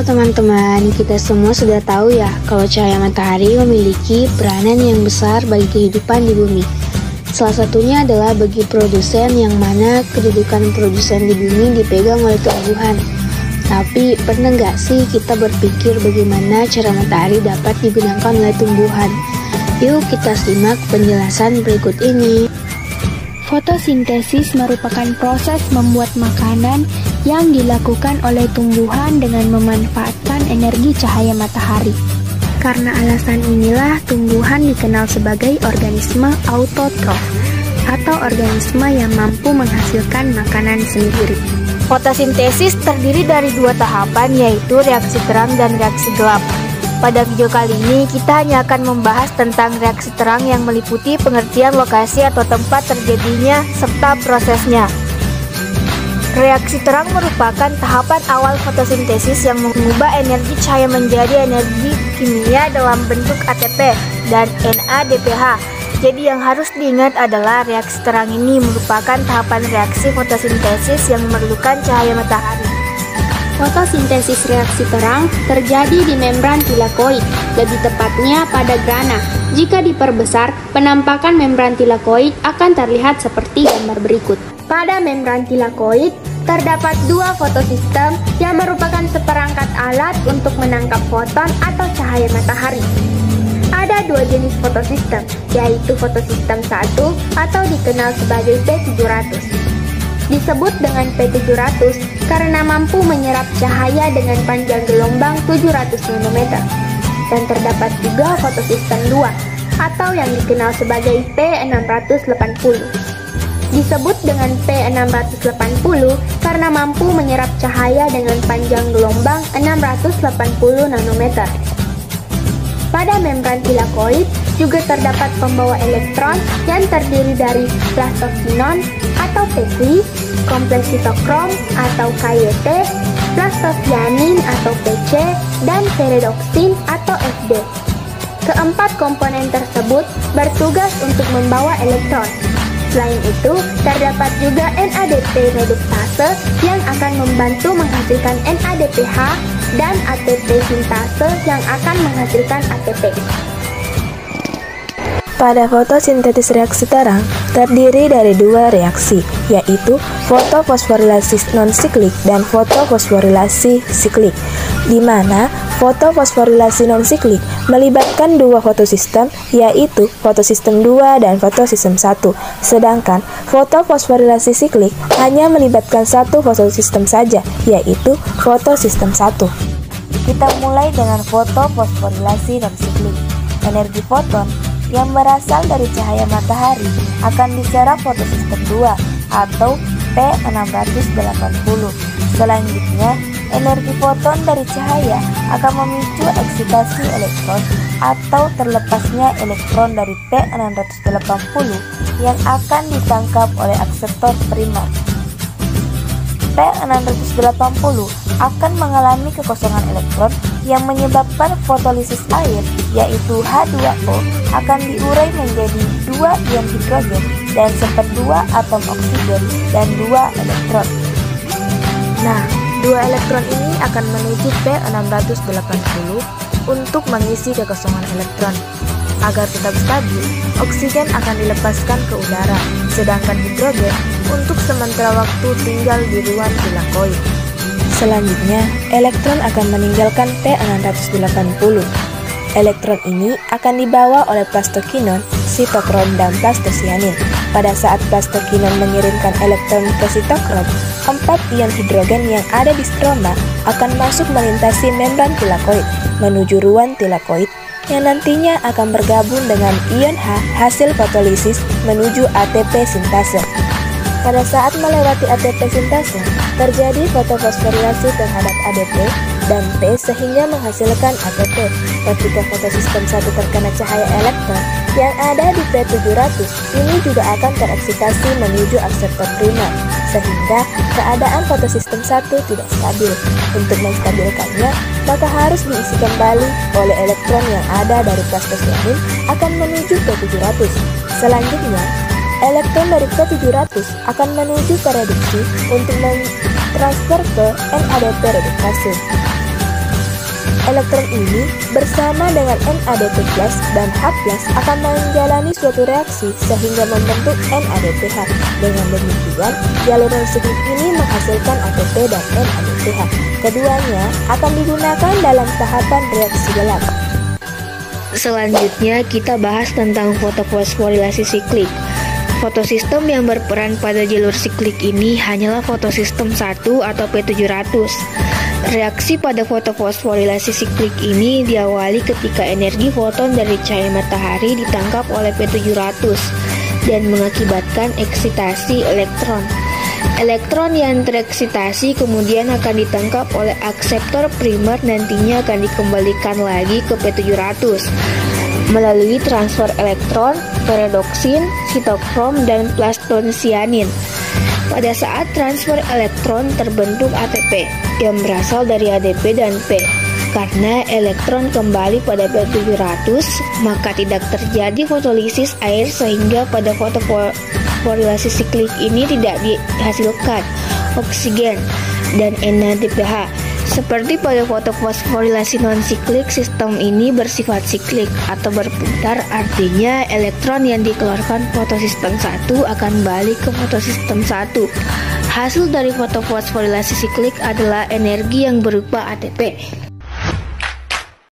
Halo teman-teman, kita semua sudah tahu ya kalau cahaya matahari memiliki peranan yang besar bagi kehidupan di bumi. Salah satunya adalah bagi produsen, yang mana kedudukan produsen di bumi dipegang oleh tumbuhan. Tapi pernah nggak sih kita berpikir bagaimana cara matahari dapat digunakan oleh tumbuhan? Yuk kita simak penjelasan berikut ini. Fotosintesis merupakan proses membuat makanan yang dilakukan oleh tumbuhan dengan memanfaatkan energi cahaya matahari. Karena alasan inilah tumbuhan dikenal sebagai organisme autotrof atau organisme yang mampu menghasilkan makanan sendiri. Fotosintesis terdiri dari dua tahapan, yaitu reaksi terang dan reaksi gelap. Pada video kali ini, kita hanya akan membahas tentang reaksi terang yang meliputi pengertian lokasi atau tempat terjadinya serta prosesnya. Reaksi terang merupakan tahapan awal fotosintesis yang mengubah energi cahaya menjadi energi kimia dalam bentuk ATP dan NADPH. Jadi yang harus diingat adalah reaksi terang ini merupakan tahapan reaksi fotosintesis yang memerlukan cahaya matahari. Fotosintesis reaksi terang terjadi di membran tilakoid, lebih tepatnya pada grana. Jika diperbesar, penampakan membran tilakoid akan terlihat seperti gambar berikut. Pada membran tilakoid, terdapat dua fotosistem yang merupakan seperangkat alat untuk menangkap foton atau cahaya matahari. Ada dua jenis fotosistem, yaitu fotosistem 1 atau dikenal sebagai P700. Disebut dengan P700 karena mampu menyerap cahaya dengan panjang gelombang 700 nanometer. Dan terdapat juga fotosistem 2 atau yang dikenal sebagai P680. Disebut dengan P680 karena mampu menyerap cahaya dengan panjang gelombang 680 nanometer. Pada membran tilakoid juga terdapat pembawa elektron yang terdiri dari plastokinon atau Pq, kompleks sitokrom atau KYT, plastosianin atau PC, dan ferredoksin atau Fd. Keempat komponen tersebut bertugas untuk membawa elektron. Selain itu, terdapat juga NADP reduktase yang akan membantu menghasilkan NADPH dan ATP sintase yang akan menghasilkan ATP. Pada fotosintesis reaksi terang terdiri dari dua reaksi, yaitu fotofosforilasi non-siklik dan fotofosforilasi siklik, di mana fotofosforilasi non-siklik melibatkan dua fotosistem, yaitu fotosistem 2 dan fotosistem 1, sedangkan fotofosforilasi siklik hanya melibatkan satu fotosistem saja, yaitu fotosistem 1. Kita mulai dengan fotofosforilasi non-siklik. Energi foton yang berasal dari cahaya matahari akan diserap fotosistem 2 atau P680. Selanjutnya, energi foton dari cahaya akan memicu eksitasi elektron atau terlepasnya elektron dari P680 yang akan ditangkap oleh akseptor primer. P680 akan mengalami kekosongan elektron yang menyebabkan fotolisis air, yaitu H2O, akan diurai menjadi 2 ion hidrogen dan seperdua atom oksigen dan 2 elektron. Nah, 2 elektron ini akan menuju P680 untuk mengisi kekosongan elektron. Agar tetap stabil, oksigen akan dilepaskan ke udara, sedangkan hidrogen untuk sementara waktu tinggal di ruang tilakoid. Selanjutnya, elektron akan meninggalkan P680. Elektron ini akan dibawa oleh plastokinon, sitokrom, dan plastosianin. Pada saat plastokinon mengirimkan elektron ke sitokrom, 4 ion hidrogen yang ada di stroma akan masuk melintasi membran tilakoid menuju ruang tilakoid, yang nantinya akan bergabung dengan ion H hasil fotolisis menuju ATP sintase. Pada saat melewati ATP sintase, terjadi fotofosforilasi terhadap ADP dan P sehingga menghasilkan ATP. Ketika fotosistem 1 terkena cahaya elektron yang ada di P700, ini juga akan tereksitasi menuju akseptor primer, sehingga keadaan fotosistem 1 tidak stabil. Untuk menstabilkannya, maka harus diisi kembali oleh elektron yang ada dari plastosianin akan menuju P700. Selanjutnya, elektron dari P700 akan menuju ke reduksi untuk mentransfer ke NADP reduktase. Elektron ini bersama dengan NADP+ dan H+ akan menjalani suatu reaksi sehingga membentuk NADPH. Dengan demikian, jalur siklik ini menghasilkan ATP dan NADPH. Keduanya akan digunakan dalam tahapan reaksi gelap. Selanjutnya kita bahas tentang fotofosforilasi siklik. Fotosistem yang berperan pada jalur siklik ini hanyalah fotosistem 1 atau P700. Reaksi pada fotofosforilasi siklik ini diawali ketika energi foton dari cahaya matahari ditangkap oleh P700 dan mengakibatkan eksitasi elektron. Elektron yang tereksitasi kemudian akan ditangkap oleh akseptor primer, nantinya akan dikembalikan lagi ke P700 melalui transfer elektron, perodoksin, sitokrom, dan plastonsianin. Pada saat transfer elektron terbentuk ATP yang berasal dari ADP dan P. Karena elektron kembali pada P700, maka tidak terjadi fotolisis air sehingga pada fotofosforilasi siklik ini tidak dihasilkan oksigen dan NADPH. Seperti pada fotofosforilasi non-siklik, sistem ini bersifat siklik atau berputar, artinya elektron yang dikeluarkan fotosistem 1 akan balik ke fotosistem 1. Hasil dari fotofosforilasi siklik adalah energi yang berupa ATP.